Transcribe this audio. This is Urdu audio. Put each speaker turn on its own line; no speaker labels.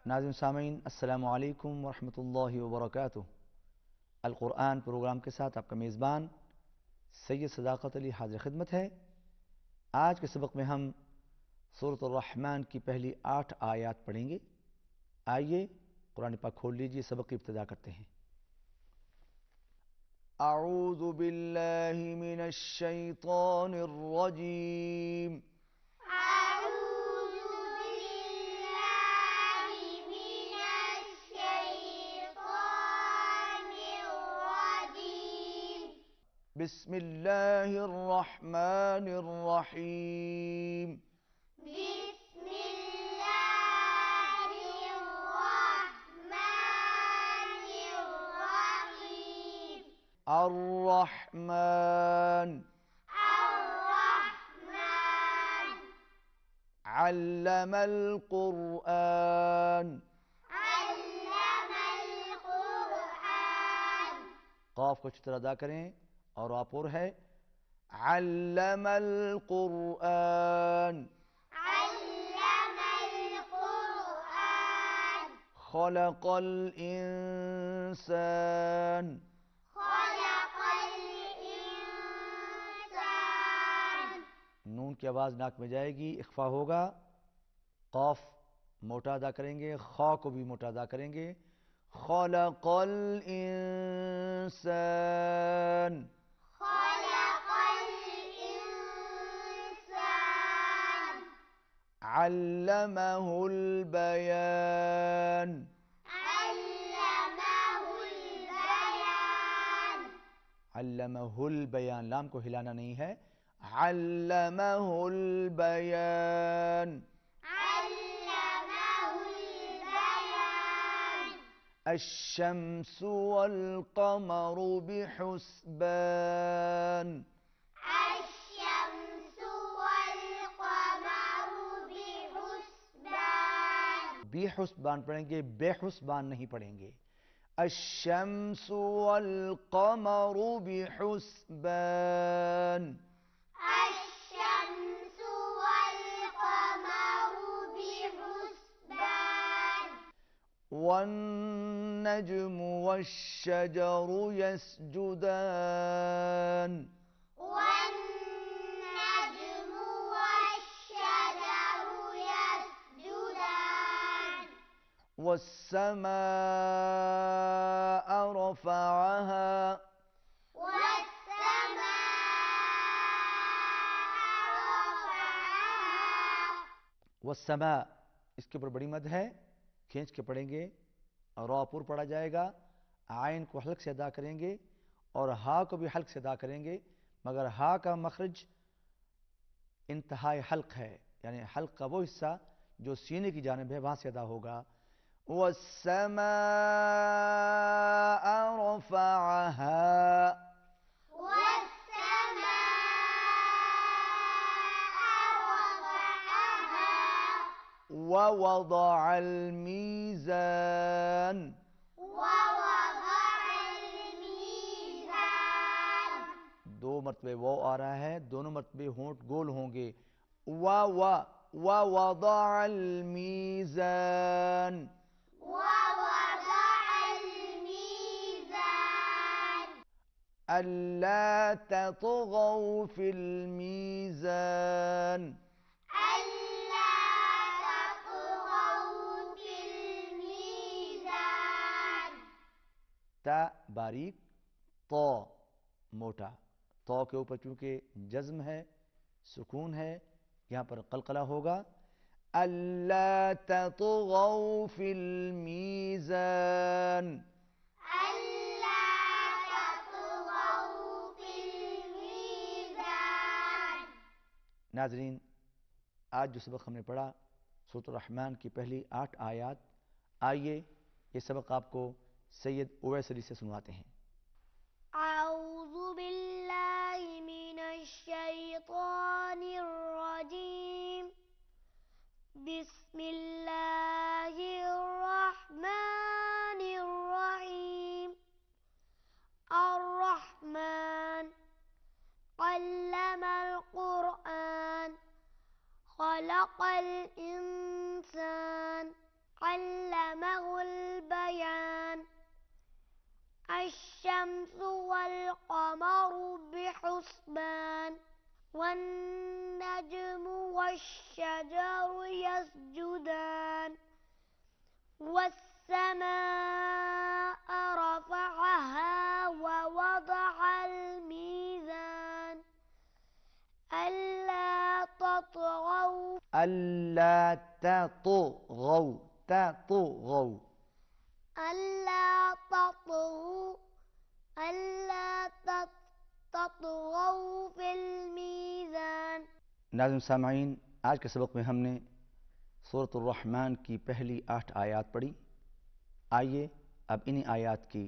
ناظرین سامعین السلام علیکم ورحمۃ اللہ وبرکاتہ۔ القرآن پروگرام کے ساتھ آپ کا میزبان سید صداقت علی حاضر خدمت ہے۔ آج کے سبق میں ہم سورۃ الرحمن کی پہلی 8 آیات پڑھیں گے۔ آئیے قرآن پاک کھول لیجئے، سبق کی ابتدا کرتے ہیں۔ اعوذ باللہ من الشیطان الرجیم۔ بسم اللہ الرحمن الرحیم۔
بسم اللہ الرحمن الرحیم۔
الرحمن
الرحمن
علم القرآن۔
علم القرآن۔
قاف کو اچھی طرح ادا کریں اور آپ اور ہے علم القرآن۔
علم القرآن۔
خلق الانسان۔
خلق الانسان۔
نون کی آواز ناک میں جائے گی، اخفا ہوگا۔ قاف موٹا ادا کریں گے، خا کو بھی موٹا ادا کریں گے۔ خلق الانسان۔
خلق الانسان۔
علمہ البیان۔
علمہ البیان۔
علمہ البیان، لام کو ہلانا نہیں ہے۔ علمہ البیان۔
علمہ البیان۔
الشمس والقمر بحسبان۔
الشمس والقمر بحسبان۔
بحسبان پڑھیں گے، بے حسبان نہیں پڑھیں گے۔ الشمس والقمر بحسبان۔
الشمس والقمر بحسبان۔
والنجم والشجر يسجدان۔
والنجم والشجر يسجدان۔
والسماء رفعها۔
والسماء رفعها۔
والسماء، اس کے اوپر بڑی مد ہے، کھینچ کے پڑھیں گے اور را پر پڑھا جائے گا۔ عین کو حلق سے ادا کریں گے اور ہا کو بھی حلق سے ادا کریں گے، مگر ہا کا مخرج انتہائی حلق ہے، یعنی حلق کا وہ حصہ جو سینے کی جانب ہے وہاں سے ادا ہوگا۔ والسماء رفعها۔
والسماء رفعها۔
ووضع الميزان۔
ووضع الميزان۔
2 مرتبے واو آ رہا ہے، دونوں مرتبے ہونٹ گول ہوں گے۔ ووضع الميزان۔
ووضع الميزان۔
ألا تطغوا في الميزان۔
ألا تطغوا في الميزان۔
تا باریک، تو موٹا، تو کے اوپر چونکہ جزم ہے، سکون ہے، یہاں پر قلقلہ ہوگا۔ ألا تطغوا في الميزان۔
ألا تطغوا في الميزان۔
ناظرین، آج جو سبق ہم نے پڑھا سورۃ الرحمن کی پہلی 8 آیات، آئیے یہ سبق آپ کو سید اویس علی سے سنواتے ہیں۔
أعوذ بالله من الشيطان الرجيم۔ بسم الله الرحمن الرحيم۔ الرحمن علم القرآن خلق الإنسان علمه والشجر يسجدان والسماء رفعها ووضع الميزان ألا تطغوا
ألا تطغوا تطغوا
ألا تطغوا ألا تطغوا في الميزان۔
ناظرین سامعین، آج کے سبق میں ہم نے سورۃ الرحمن کی پہلی 8 آیات پڑھی۔ آئیے اب انہی آیات کی